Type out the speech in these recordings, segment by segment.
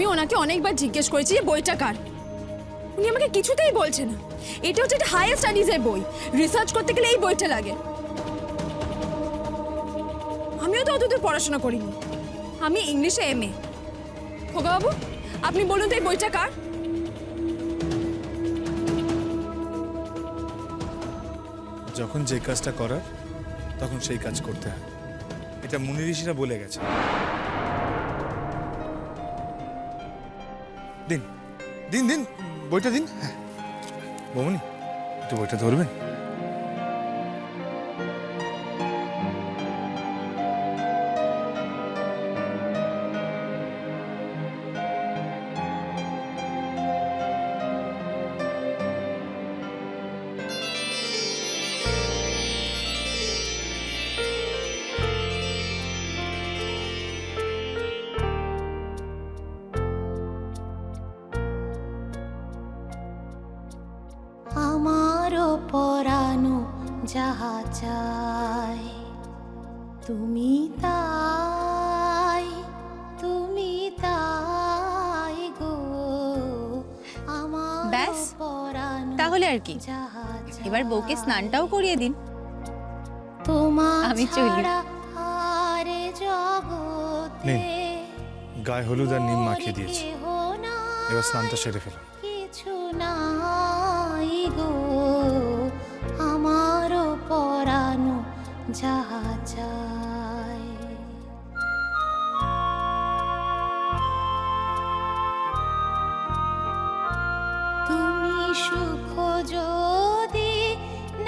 আমি ওনাকে অনেকবার জিজ্ঞেস করেছি যে বইটা কার, উনি আমাকে কিছুতেই বলছে না। এটা হচ্ছে একটা হায়ার স্টাডিজের বই, রিসার্চ করতে গেলে এই বইটা লাগে। আমিও তো অতদূর পড়াশোনা করিনি, আমি ইংলিশে MA। খোকা বাবু, আপনি বলুন তো এই বইটা কার? যখন যে কাজটা করার তখন সেই কাজ করতে হয়, এটা মুনি ঋষিরা বলে গেছে। দিন দিন দিন বইটা দিন। হ্যাঁ বৌমনি, একটু বইটা ধরবেন? আমারও পরানো যাহা চাই তুমি তাই, তুমি তাই গো। আমার ব্যাস, পরানো তাহলে আর কি, যাহা চাই। এবার বউকে স্নানটাও করিয়ে দিন। তোমার আমি চলি। ছাড়া আর জগতে গায়ে হলুদ আর নিম মাখিয়ে দিয়েছি, কেহ এবার স্নানটা সেরে ফেলো। কিছু নাই গো, আমারও পরানো যাহা চাই। তুমি সুখ যদি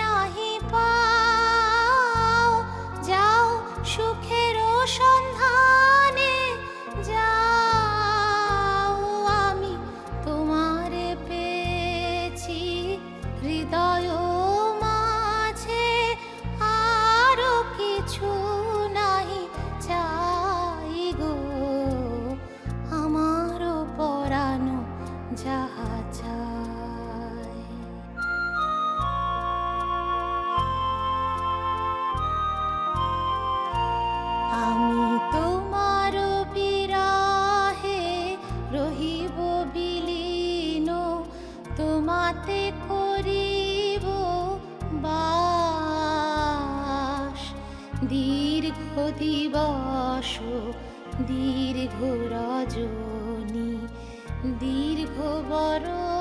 নাহি পাও, যাও সুখের সন্ধানে যাও। আমি তোমারে পেয়েছি হৃদয় মাঝে, আরো কিছু নাহি চাই গো, আমারও পরানো যাহা চাই। আমি তোমার বিরাহে রহিব বিলীন, তোমাতে করিব বাস। দীর্ঘ দিবস দীর্ঘ রজনী, দীর্ঘ বরণ